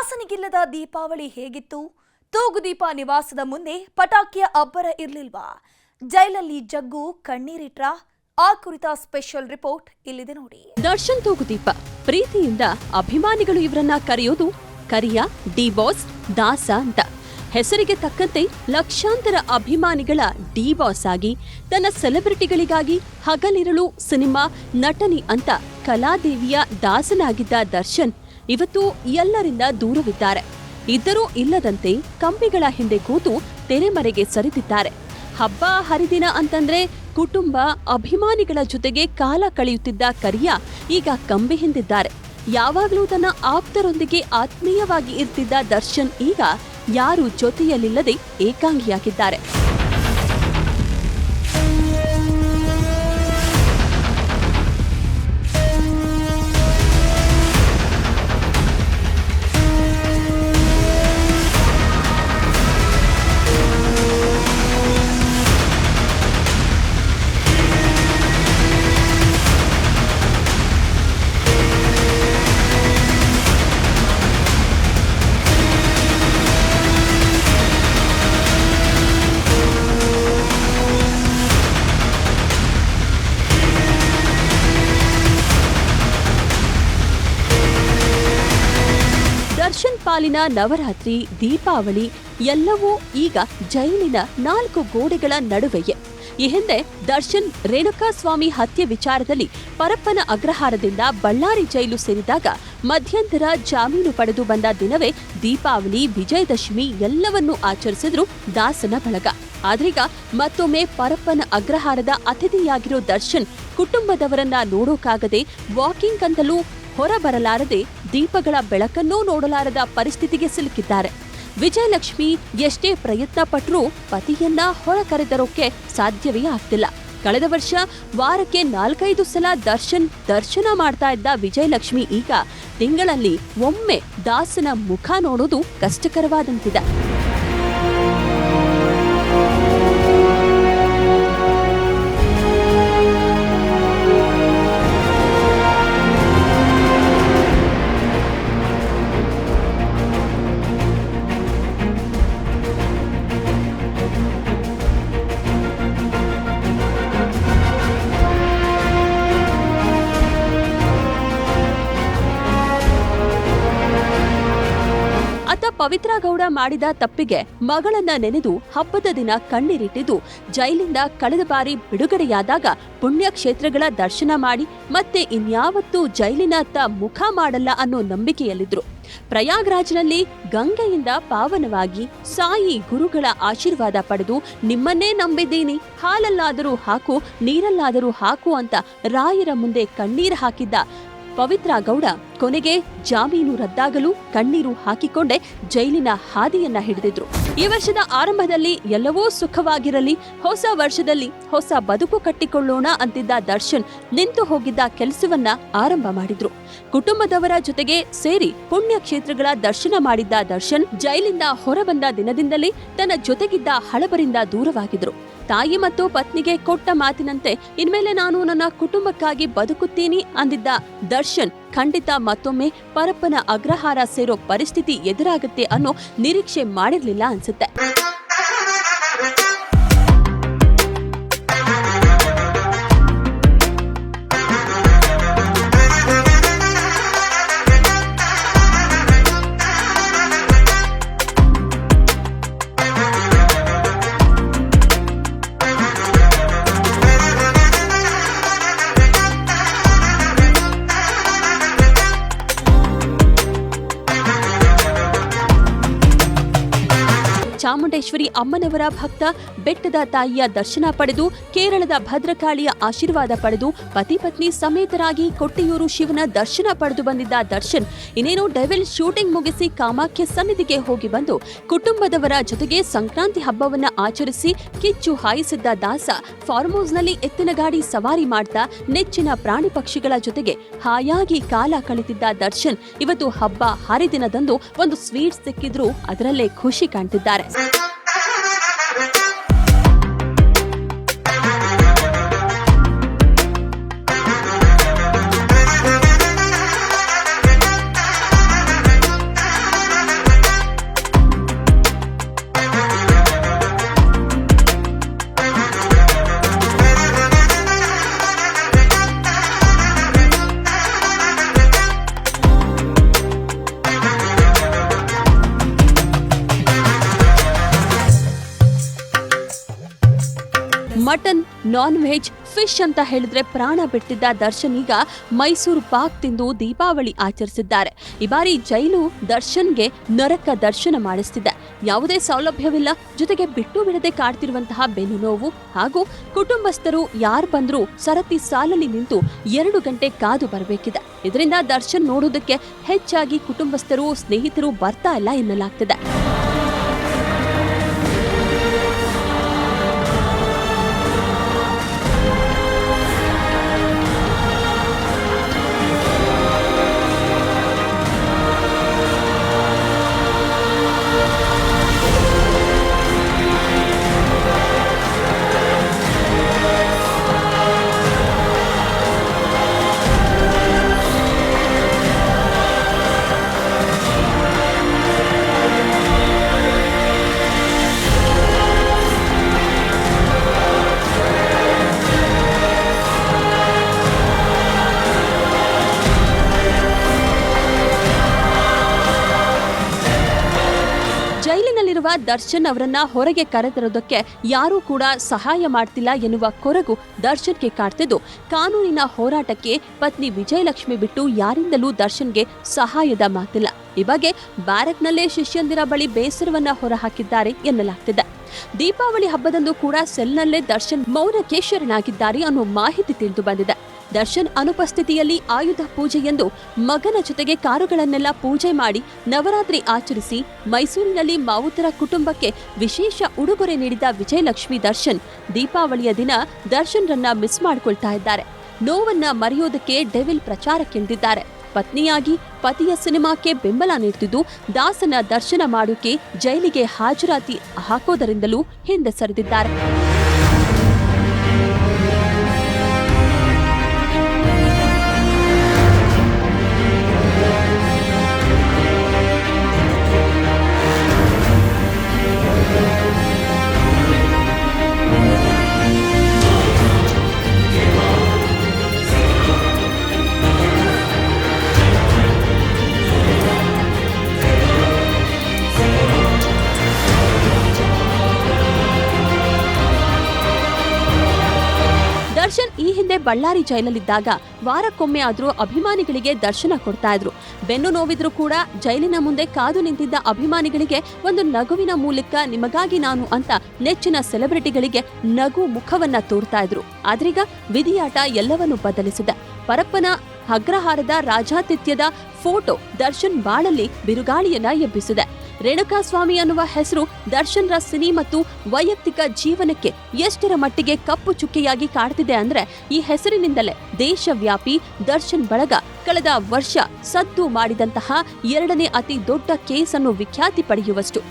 ದಾಸನಿಗಿಲ್ಲದ ದೀಪಾವಳಿ ಹೇಗಿತ್ತು? ತೂಗುದೀಪ ನಿವಾಸದ ಮುಂದೆ ಪಟಾಕಿಯ ಅಬ್ಬರ ಇರಲಿಲ್ವಾ? ಜೈಲಲ್ಲಿ ಜಗ್ಗು ಕಣ್ಣೀರಿಟ್ರ? ಆ ಕುರಿತ ಸ್ಪೆಷಲ್ ರಿಪೋರ್ಟ್ ಇಲ್ಲಿದೆ ನೋಡಿ. ದರ್ಶನ್ ತೂಗುದೀಪ ಪ್ರೀತಿಯಿಂದ ಅಭಿಮಾನಿಗಳು ಇವರನ್ನ ಕರೆಯೋದು ಕರಿಯ, ಡಿ ಬಾಸ್, ದಾಸ ಅಂತ. ಹೆಸರಿಗೆ ತಕ್ಕಂತೆ ಲಕ್ಷಾಂತರ ಅಭಿಮಾನಿಗಳ ಡಿ ಬಾಸ್ ಆಗಿ, ತನ್ನ ಸೆಲೆಬ್ರಿಟಿಗಳಿಗಾಗಿ ಹಗಲಿರಳು ಸಿನಿಮಾ ನಟನೆ ಅಂತ ಕಲಾದೇವಿಯ ದಾಸನಾಗಿದ್ದ ದರ್ಶನ್ ಇವತ್ತು ಎಲ್ಲರಿಂದ ದೂರವಿದ್ದಾರೆ. ಇದ್ದರೂ ಇಲ್ಲದಂತೆ ಕಂಬಿಗಳ ಹಿಂದೆ ಕೂತು ತೆರೆಮರೆಗೆ ಸರಿದಿದ್ದಾರೆ. ಹಬ್ಬ ಹರಿದಿನ ಅಂತಂದ್ರೆ ಕುಟುಂಬ, ಅಭಿಮಾನಿಗಳ ಜೊತೆಗೆ ಕಾಲ ಕಳೆಯುತ್ತಿದ್ದ ಕರಿಯ ಈಗ ಕಂಬಿ ಹಿಂದಿದ್ದಾರೆ. ಯಾವಾಗಲೂ ತನ್ನ ಆಪ್ತರೊಂದಿಗೆ ಆತ್ಮೀಯವಾಗಿ ಇರ್ತಿದ್ದ ದರ್ಶನ್ ಈಗ ಯಾರೂ ಜೊತೆಯಲ್ಲಿಲ್ಲದೆ ಏಕಾಂಗಿಯಾಗಿದ್ದಾರೆ. ದರ್ಶನ್ ಪಾಲಿನ ನವರಾತ್ರಿ, ದೀಪಾವಳಿ ಎಲ್ಲವೂ ಈಗ ಜೈಲಿನ 4 ಗೋಡೆಗಳ ನಡುವೆಯೇ. ಈ ಹಿಂದೆ ದರ್ಶನ್ ರೇಣುಕಾಸ್ವಾಮಿ ಹತ್ಯೆ ವಿಚಾರದಲ್ಲಿ ಪರಪ್ಪನ ಅಗ್ರಹಾರದಿಂದ ಬಳ್ಳಾರಿ ಜೈಲು ಸೇರಿದಾಗ ಮಧ್ಯಂತರ ಜಾಮೀನು ಪಡೆದು ಬಂದ ದಿನವೇ ದೀಪಾವಳಿ, ವಿಜಯದಶಮಿ ಎಲ್ಲವನ್ನೂ ಆಚರಿಸಿದ್ರು ದಾಸನ ಬಳಗ. ಆದ್ರೀಗ ಮತ್ತೊಮ್ಮೆ ಪರಪ್ಪನ ಅಗ್ರಹಾರದ ಅತಿಥಿಯಾಗಿರೋ ದರ್ಶನ್ ಕುಟುಂಬದವರನ್ನ ನೋಡೋಕಾಗದೆ, ವಾಕಿಂಗ್ ಅಂತಲೂ ಹೊರಬರಲಾರದೆ, ದೀಪಗಳ ಬೆಳಕನ್ನೂ ನೋಡಲಾರದ ಪರಿಸ್ಥಿತಿಗೆ ಸಿಲುಕಿದ್ದಾರೆ. ವಿಜಯಲಕ್ಷ್ಮಿ ಎಷ್ಟೇ ಪ್ರಯತ್ನ ಪಟ್ಟರೂ ಪತಿಯನ್ನ ಹೊರ ಕರೆತರೋಕೆ ಸಾಧ್ಯವೇ ಆಗ್ತಿಲ್ಲ. ಕಳೆದ ವರ್ಷ ವಾರಕ್ಕೆ 4-5 ಸಲ ದರ್ಶನ ಮಾಡ್ತಾ ಇದ್ದ ವಿಜಯಲಕ್ಷ್ಮಿ ಈಗ ತಿಂಗಳಲ್ಲಿ ಒಮ್ಮೆ ದಾಸನ ಮುಖ ನೋಡೋದು ಕಷ್ಟಕರವಾದಂತಿದೆ. ಪವಿತ್ರ ಗೌಡ ಮಾಡಿದ ತಪ್ಪಿಗೆ ಮಗಳನ್ನ ನೆನೆದು ಹಬ್ಬದ ದಿನ ಕಣ್ಣೀರಿಟ್ಟಿದ್ದು, ಜೈಲಿಂದ ಕಳೆದ ಬಾರಿ ಬಿಡುಗಡೆಯಾದಾಗ ಪುಣ್ಯಕ್ಷೇತ್ರಗಳ ದರ್ಶನ ಮಾಡಿ ಮತ್ತೆ ಇನ್ಯಾವತ್ತೂ ಜೈಲಿನತ್ತ ಮುಖ ಮಾಡಲ್ಲ ಅನ್ನೋ ನಂಬಿಕೆಯಲ್ಲಿದ್ರು. ಪ್ರಯಾಗ್ರಾಜ್ನಲ್ಲಿ ಗಂಗೆಯಿಂದ ಪಾವನವಾಗಿ ಸಾಯಿ ಗುರುಗಳ ಆಶೀರ್ವಾದ ಪಡೆದು ನಿಮ್ಮನ್ನೇ ನಂಬಿದ್ದೀನಿ, ಹಾಲಲ್ಲಾದರೂ ಹಾಕು, ನೀರಲ್ಲಾದರೂ ಹಾಕು ಅಂತ ರಾಯರ ಮುಂದೆ ಕಣ್ಣೀರು ಹಾಕಿದ್ದ ಪವಿತ್ರ ಗೌಡ ಕೊನೆಗೆ ಜಾಮೀನು ರದ್ದಾಗಲು ಕಣ್ಣೀರು ಹಾಕಿಕೊಂಡೇ ಜೈಲಿನ ಹಾದಿಯನ್ನ ಹಿಡಿದಿದ್ರು. ಈ ವರ್ಷದ ಆರಂಭದಲ್ಲಿ ಎಲ್ಲವೂ ಸುಖವಾಗಿರಲಿ, ಹೊಸ ವರ್ಷದಲ್ಲಿ ಹೊಸ ಬದುಕು ಕಟ್ಟಿಕೊಳ್ಳೋಣ ಅಂತಿದ್ದ ದರ್ಶನ್ ನಿಂತು ಹೋಗಿದ್ದ ಕೆಲಸವನ್ನ ಆರಂಭ ಮಾಡಿದ್ರು. ಕುಟುಂಬದವರ ಜೊತೆಗೆ ಸೇರಿ ಪುಣ್ಯಕ್ಷೇತ್ರಗಳ ದರ್ಶನ ಮಾಡಿದ್ದ ದರ್ಶನ್ ಜೈಲಿಂದ ಹೊರಬಂದ ದಿನದಿಂದಲೇ ತನ್ನ ಜೊತೆಗಿದ್ದ ಹಳಬರಿಂದ ದೂರವಾಗಿದ್ರು. ತಾಯಿ ಮತ್ತು ಪತ್ನಿಗೆ ಕೊಟ್ಟ ಮಾತಿನಂತೆ ಇನ್ಮೇಲೆ ನಾನು ನನ್ನ ಕುಟುಂಬಕ್ಕಾಗಿ ಬದುಕುತ್ತೀನಿ ಅಂದಿದ್ದ ದರ್ಶನ್ ಖಂಡಿತ ಮತ್ತೊಮ್ಮೆ ಪರಪ್ಪನ ಅಗ್ರಹಾರ ಸೇರೋ ಪರಿಸ್ಥಿತಿ ಎದುರಾಗುತ್ತೆ ಅನ್ನೋ ನಿರೀಕ್ಷೆ ಮಾಡಿರ್ಲಿಲ್ಲ ಅನ್ಸುತ್ತೆ. ಚಾಮುಂಡೇಶ್ವರಿ ಅಮ್ಮನವರ ಭಕ್ತ, ಬೆಟ್ಟದ ತಾಯಿಯ ದರ್ಶನ ಪಡೆದು ಕೇರಳದ ಭದ್ರಕಾಳಿಯ ಆಶೀರ್ವಾದ ಪಡೆದು ಪತಿ ಪತ್ನಿ ಸಮೇತರಾಗಿ ಕೊಟ್ಟಿಯೂರು ಶಿವನ ದರ್ಶನ ಪಡೆದು ಬಂದಿದ್ದ ದರ್ಶನ್ ಇನ್ನೇನು ಡೆವಿಲ್ ಶೂಟಿಂಗ್ ಮುಗಿಸಿ ಕಾಮಾಖ್ಯ ಸನ್ನಿಧಿಗೆ ಹೋಗಿ ಬಂದು ಕುಟುಂಬದವರ ಜೊತೆಗೆ ಸಂಕ್ರಾಂತಿ ಹಬ್ಬವನ್ನ ಆಚರಿಸಿ ಕಿಚ್ಚು ಹಾಯಿಸಿದ್ದ ದಾಸ ಫಾರ್ಮ್ ಹೌಸ್ನಲ್ಲಿ ಎತ್ತಿನ ಗಾಡಿ ಸವಾರಿ ಮಾಡ್ತಾ ನೆಚ್ಚಿನ ಪ್ರಾಣಿ ಪಕ್ಷಿಗಳ ಜೊತೆಗೆ ಹಾಯಾಗಿ ಕಾಲ ಕಳೆದಿದ್ದ ದರ್ಶನ್ ಇವತ್ತು ಹಬ್ಬ ಹರಿದಿನದಂದು ಒಂದು ಸ್ವೀಟ್ ಸಿಕ್ಕಿದ್ರೂ ಅದರಲ್ಲೇ ಖುಷಿ ಕಾಣ್ತಿದ್ದಾರೆ. ಮಟನ್, ನಾನ್ ವೆಜ್, ಫಿಶ್ ಅಂತ ಹೇಳಿದ್ರೆ ಪ್ರಾಣ ಬಿಟ್ಟಿದ್ದ ದರ್ಶನ್ ಈಗ ಮೈಸೂರು ಪಾಕ್ ತಿಂದು ದೀಪಾವಳಿ ಆಚರಿಸಿದ್ದಾರೆ. ಈ ಬಾರಿ ಜೈಲು ದರ್ಶನ್ಗೆ ನರಕ ದರ್ಶನ ಮಾಡಿಸ್ತಿದೆ. ಯಾವುದೇ ಸೌಲಭ್ಯವಿಲ್ಲ, ಜೊತೆಗೆ ಬಿಟ್ಟು ಬಿಡದೆ ಕಾಡ್ತಿರುವಂತಹ ಬೆನ್ನು ನೋವು ಹಾಗೂ ಕುಟುಂಬಸ್ಥರು ಯಾರು ಬಂದ್ರೂ ಸರತಿ ಸಾಲಲ್ಲಿ ನಿಂತು 2 ಗಂಟೆ ಕಾದು ಬರಬೇಕಿದೆ. ಇದರಿಂದ ದರ್ಶನ್ ನೋಡೋದಕ್ಕೆ ಹೆಚ್ಚಾಗಿ ಕುಟುಂಬಸ್ಥರು, ಸ್ನೇಹಿತರು ಬರ್ತಾ ಇಲ್ಲ ಎನ್ನಲಾಗ್ತಿದೆ. ಜೈಲಿನಲ್ಲಿರುವ ದರ್ಶನ್ ಅವರನ್ನ ಹೊರಗೆ ಕರೆತರೋದಕ್ಕೆ ಯಾರೂ ಕೂಡ ಸಹಾಯ ಮಾಡ್ತಿಲ್ಲ ಎನ್ನುವ ಕೊರಗು ದರ್ಶನ್ಗೆ ಕಾಡ್ತಿದ್ದು, ಕಾನೂನಿನ ಹೋರಾಟಕ್ಕೆ ಪತ್ನಿ ವಿಜಯಲಕ್ಷ್ಮಿ ಬಿಟ್ಟು ಯಾರಿಂದಲೂ ದರ್ಶನ್ಗೆ ಸಹಾಯದ ಮಾತಿಲ್ಲ. ಈ ಬಗ್ಗೆ ಬ್ಯಾರಕ್ನಲ್ಲೇ ಶಿಷ್ಯಂದಿರ ಬಳಿ ಬೇಸರವನ್ನ ಹೊರಹಾಕಿದ್ದಾರೆ ಎನ್ನಲಾಗ್ತಿದೆ. ದೀಪಾವಳಿ ಹಬ್ಬದಂದು ಕೂಡ ಸೆಲ್ನಲ್ಲೇ ದರ್ಶನ್ ಮೌನಕ್ಕೆ ಶರಣಾಗಿದ್ದಾರೆ ಅನ್ನೋ ಮಾಹಿತಿ ತಿಳಿದು ಬಂದಿದೆ. ದರ್ಶನ್ ಅನುಪಸ್ಥಿತಿಯಲ್ಲಿ ಆಯುಧ ಪೂಜೆಯೆಂದು ಮಗನ ಜೊತೆಗೆ ಕಾರುಗಳನ್ನೆಲ್ಲ ಪೂಜೆ ಮಾಡಿ ನವರಾತ್ರಿ ಆಚರಿಸಿ ಮೈಸೂರಿನಲ್ಲಿ ಮಾವುತರ ಕುಟುಂಬಕ್ಕೆ ವಿಶೇಷ ಉಡುಗೊರೆ ನೀಡಿದ ವಿಜಯಲಕ್ಷ್ಮಿ ದರ್ಶನ್ ದೀಪಾವಳಿಯ ದಿನ ದರ್ಶನ್ರನ್ನ ಮಿಸ್ ಮಾಡ್ಕೊಳ್ತಾ ಇದ್ದಾರೆ. ನೋವನ್ನ ಮರೆಯೋದಕ್ಕೆ ಡೆವಿಲ್ ಪ್ರಚಾರಕ್ಕಿಳಿದಿದ್ದಾರೆ. ಪತ್ನಿಯಾಗಿ ಪತಿಯ ಸಿನಿಮಾಕ್ಕೆ ಬೆಂಬಲ ನೀಡುತ್ತಿದ್ದು ದಾಸನ ದರ್ಶನ ಮಾಡೋಕೆ ಜೈಲಿಗೆ ಹಾಜರಾತಿ ಹಾಕೋದರಿಂದಲೂ ಹಿಂದೆ ಸರಿದಿದ್ದಾರೆ. ದರ್ಶನ್ ಈ ಹಿಂದೆ ಬಳ್ಳಾರಿ ಜೈಲಲ್ಲಿದ್ದಾಗ ವಾರಕ್ಕೊಮ್ಮೆ ಆದ್ರೂ ಅಭಿಮಾನಿಗಳಿಗೆ ದರ್ಶನ ಕೊಡ್ತಾ ಇದ್ರು. ಬೆನ್ನು ನೋವಿದ್ರು ಕೂಡ ಜೈಲಿನ ಮುಂದೆ ಕಾದು ನಿಂತಿದ್ದ ಅಭಿಮಾನಿಗಳಿಗೆ ಒಂದು ನಗುವಿನ ಮೂಲಕ ನಿಮಗಾಗಿ ನಾನು ಅಂತ ನೆಚ್ಚಿನ ಸೆಲೆಬ್ರಿಟಿಗಳಿಗೆ ನಗು ಮುಖವನ್ನ ತೋರ್ತಾ ಇದ್ರು. ಆದ್ರೀಗ ವಿಧಿಯಾಟ ಎಲ್ಲವನ್ನೂ ಬದಲಿಸಿದೆ. ಪರಪ್ಪನ ಅಗ್ರಹಾರದ ರಾಜಾತಿಥ್ಯದ ಫೋಟೋ ದರ್ಶನ್ ಬಾಳಲ್ಲಿ ಬಿರುಗಾಳಿಯನ್ನ ಎಬ್ಬಿಸಿದೆ. ರೇಣುಕಾಸ್ವಾಮಿ ಅನ್ನುವ ಹೆಸರು ದರ್ಶನ್ರ ಸಿನಿ ಮತ್ತು ವೈಯಕ್ತಿಕ ಜೀವನಕ್ಕೆ ಎಷ್ಟರ ಮಟ್ಟಿಗೆ ಕಪ್ಪು ಚುಕ್ಕೆಯಾಗಿ ಕಾಡ್ತಿದೆ ಅಂದ್ರೆ ಈ ಹೆಸರಿನಿಂದಲೇ ದೇಶವ್ಯಾಪಿ ದರ್ಶನ್ ಬಳಗ ಕಳೆದ ವರ್ಷ ಸದ್ದು ಮಾಡಿದಂತಹ 2ನೇ ಅತಿ ದೊಡ್ಡ ಕೇಸ್ ಅನ್ನು ವಿಖ್ಯಾತಿ ಪಡೆಯುವಷ್ಟು.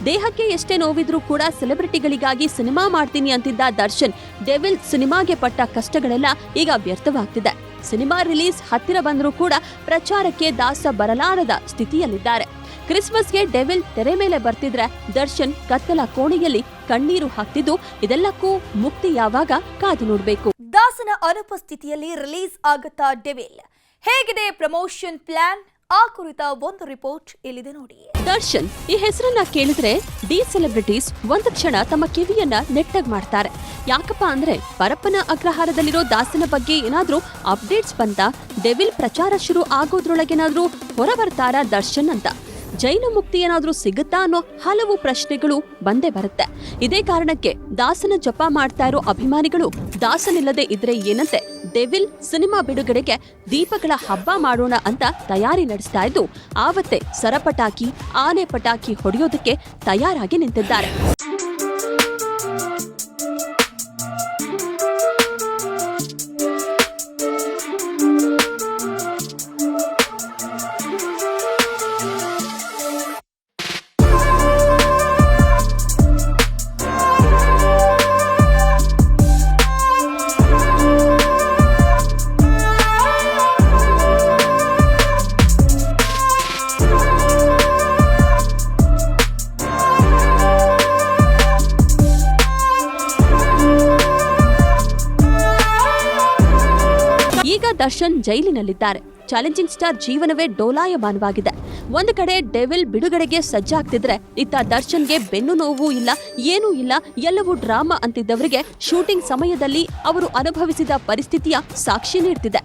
ದೇಹಕ್ಕೆ ಎಷ್ಟೇ ನೋವಿದ್ರೂ ಕೂಡ ಸೆಲೆಬ್ರಿಟಿಗಳಿಗಾಗಿ ಸಿನಿಮಾ ಮಾಡ್ತೀನಿ ಅಂತಿದ್ದ ದರ್ಶನ್ ಡೆವಿಲ್ ಸಿನಿಮಾಗೆ ಪಟ್ಟ ಕಷ್ಟಗಳೆಲ್ಲ ಈಗ ವ್ಯರ್ಥವಾಗ್ತಿದೆ. ಸಿನಿಮಾ ರಿಲೀಸ್ ಹತ್ತಿರ ಬಂದರೂ ಕೂಡ ಪ್ರಚಾರಕ್ಕೆ ದಾಸ ಬರಲಾರದ ಸ್ಥಿತಿಯಲ್ಲಿದ್ದಾರೆ. ಕ್ರಿಸ್ಮಸ್ಗೆ ಡೆವಿಲ್ ತೆರೆ ಮೇಲೆ ಬರ್ತಿದ್ರೆ ದರ್ಶನ್ ಕತ್ತಲ ಕೋಣೆಯಲ್ಲಿ ಕಣ್ಣೀರು ಹಾಕ್ತಿದ್ದು ಇದೆಲ್ಲಕ್ಕೂ ಮುಕ್ತಿ ಯಾವಾಗ ಕಾದು ನೋಡ್ಬೇಕು. ದಾಸನ ಅನುಪಸ್ಥಿತಿಯಲ್ಲಿ ರಿಲೀಸ್ ಆಗುತ್ತಾ ಡೆವಿಲ್? ಹೇಗಿದೆ ಪ್ರಮೋಷನ್ ಪ್ಲಾನ್? ಆ ಕುರಿತ ಒಂದು ರಿಪೋರ್ಟ್ ಇಲ್ಲಿದೆ ನೋಡಿ. ದರ್ಶನ್ ಈ ಹೆಸರನ್ನ ಕೇಳಿದ್ರೆ ಡಿ ಸೆಲೆಬ್ರಿಟೀಸ್ ಒಂದು ಕ್ಷಣ ತಮ್ಮ ಕಿವಿಯನ್ನ ನೆಟ್ಟಗ್ ಮಾಡ್ತಾರೆ. ಯಾಕಪ್ಪ ಅಂದ್ರೆ ಪರಪ್ಪನ ಅಗ್ರಹಾರದಲ್ಲಿರೋ ದಾಸನ ಬಗ್ಗೆ ಏನಾದ್ರೂ ಅಪ್ಡೇಟ್ಸ್ ಬಂತ, ಡೆವಿಲ್ ಪ್ರಚಾರ ಶುರು ಆಗೋದ್ರೊಳಗೇನಾದ್ರೂ ಹೊರ ಬರ್ತಾರಾ ದರ್ಶನ್ ಅಂತ, ಜೈಲು ಮುಕ್ತಿ ಏನಾದ್ರೂ ಸಿಗುತ್ತಾ ಅನ್ನೋ ಹಲವು ಪ್ರಶ್ನೆಗಳು ಬಂದೇ ಬರುತ್ತೆ. ಇದೇ ಕಾರಣಕ್ಕೆ ದಾಸನ ಜಪ ಮಾಡ್ತಾ ಇರೋ ಅಭಿಮಾನಿಗಳು ದಾಸನಿಲ್ಲದೆ ಇದ್ರೆ ಏನಂತೆ ಡೆವಿಲ್ ಸಿನಿಮಾ ಬಿಡುಗಡೆಗೆ ದೀಪಗಳ ಹಬ್ಬ ಮಾಡೋಣ ಅಂತ ತಯಾರಿ ನಡೆಸ್ತಾ ಇದ್ದು ಆವತ್ತೇ ಸರಪಟಾಕಿ, ಆನೆ ಪಟಾಕಿ ಹೊಡೆಯೋದಕ್ಕೆ ತಯಾರಾಗಿ ನಿಂತಿದ್ದಾರೆ. ದರ್ಶನ್ ಜೈಲಿನಲ್ಲಿದ್ದಾರೆ. ಚಾಲೆಂಜಿಂಗ್ ಸ್ಟಾರ್ ಜೀವನವೇ ಡೋಲಾಯಮಾನವಾಗಿದೆ. ಒಂದು ಕಡೆ ಡೆವಿಲ್ ಬಿಡುಗಡೆಗೆ ಸಜ್ಜಾಗ್ತಿದ್ರೆ, ಇತ್ತ ದರ್ಶನ್ಗೆ ಬೆನ್ನು ನೋವು ಇಲ್ಲ, ಏನೂ ಇಲ್ಲ, ಎಲ್ಲವೂ ಡ್ರಾಮಾ ಅಂತಿದ್ದವರಿಗೆ ಶೂಟಿಂಗ್ ಸಮಯದಲ್ಲಿ ಅವರು ಅನುಭವಿಸಿದ ಪರಿಸ್ಥಿತಿಯ ಸಾಕ್ಷಿ ನೀಡ್ತಿದೆ.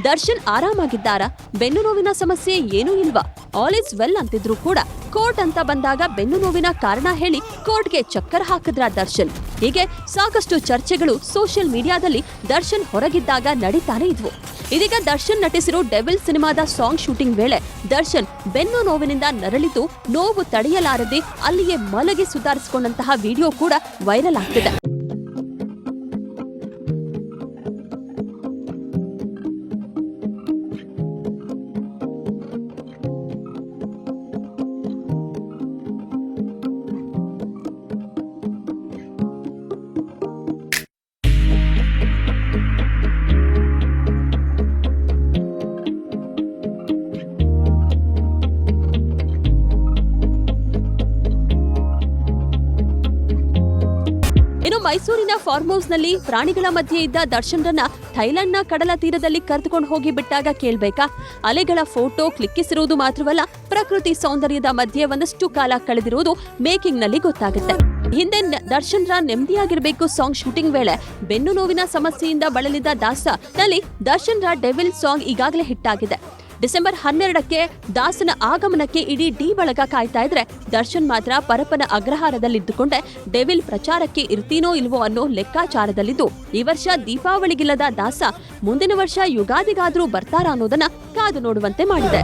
ದರ್ಶನ್ ಆರಾಮಾಗಿದ್ದಾರಾ? ಬೆನ್ನು ನೋವಿನ ಸಮಸ್ಯೆ ಏನೂ ಇಲ್ವಾ? ಆಲ್ ಇಸ್ ವೆಲ್ ಅಂತಿದ್ರು ಕೂಡ ಕೋರ್ಟ್ ಅಂತ ಬಂದಾಗ ಬೆನ್ನು ನೋವಿನ ಕಾರಣ ಹೇಳಿ ಕೋರ್ಟ್ಗೆ ಚಕ್ಕರ್ ಹಾಕಿದ್ರ ದರ್ಶನ್. ಹೀಗೆ ಸಾಕಷ್ಟು ಚರ್ಚೆಗಳು ಸೋಷಿಯಲ್ ಮೀಡಿಯಾದಲ್ಲಿ ದರ್ಶನ್ ಹೊರಗಿದ್ದಾಗ ನಡೀತಾನೆ ಇದ್ವು. ಇದೀಗ ದರ್ಶನ್ ನಟಿಸಿರೋ ಡೆವಿಲ್ ಸಿನಿಮಾದ ಸಾಂಗ್ ಶೂಟಿಂಗ್ ವೇಳೆ ದರ್ಶನ್ ಬೆನ್ನು ನೋವಿನಿಂದ ನರಳಿದ್ದು ನೋವು ತಡೆಯಲಾರದೆ ಅಲ್ಲಿಯೇ ಮಲಗಿ ಸುಧಾರಿಸಿಕೊಂಡಂತಹ ವಿಡಿಯೋ ಕೂಡ ವೈರಲ್ ಆಗ್ತಿದೆ. ಇನ್ನು ಮೈಸೂರಿನ ಫಾರ್ಮ್ ಹೌಸ್ ನಲ್ಲಿ ಪ್ರಾಣಿಗಳ ಮಧ್ಯೆ ಇದ್ದ ದರ್ಶನ್ರನ್ನ ಥೈಲ್ಯಾಂಡ್ನ ಕಡಲ ತೀರದಲ್ಲಿ ಕರೆದುಕೊಂಡು ಹೋಗಿ ಬಿಟ್ಟಾಗ ಕೇಳ್ಬೇಕಾ? ಅಲೆಗಳ ಫೋಟೋ ಕ್ಲಿಕ್ಕಿಸಿರುವುದು ಮಾತ್ರವಲ್ಲ, ಪ್ರಕೃತಿ ಸೌಂದರ್ಯದ ಮಧ್ಯೆ ಒಂದಷ್ಟು ಕಾಲ ಕಳೆದಿರುವುದು ಮೇಕಿಂಗ್ ನಲ್ಲಿ ಗೊತ್ತಾಗುತ್ತೆ. ಹಿಂದೆ ದರ್ಶನ್ರ ನೆಮ್ಮದಿಯಾಗಿರ್ಬೇಕು ಸಾಂಗ್ ಶೂಟಿಂಗ್ ವೇಳೆ ಬೆನ್ನು ನೋವಿನ ಸಮಸ್ಯೆಯಿಂದ ಬಳಲಿದ್ದ ದಾಸ ನಲ್ಲಿ ದರ್ಶನ್ರ ಡೆವಿಲ್ ಸಾಂಗ್ ಈಗಾಗಲೇ ಹಿಟ್ ಆಗಿದೆ. ಡಿಸೆಂಬರ್ 12ಕ್ಕೆ ದಾಸನ ಆಗಮನಕ್ಕೆ ಇಡೀ ಡಿ ಬಳಗ ಕಾಯ್ತಾ ಇದ್ರೆ, ದರ್ಶನ್ ಮಾತ್ರ ಪರಪನ ಅಗ್ರಹಾರದಲ್ಲಿದ್ದುಕೊಂಡೆ ಡೆವಿಲ್ ಪ್ರಚಾರಕ್ಕೆ ಇರ್ತೀನೋ ಇಲ್ವೋ ಅನ್ನೋ ಲೆಕ್ಕಾಚಾರದಲ್ಲಿದ್ದು, ಈ ವರ್ಷ ದೀಪಾವಳಿಗಿಲ್ಲದ ದಾಸ ಮುಂದಿನ ವರ್ಷ ಯುಗಾದಿಗಾದ್ರೂ ಬರ್ತಾರಾ ಅನ್ನೋದನ್ನ ಕಾದು ನೋಡುವಂತೆ ಮಾಡಿದೆ.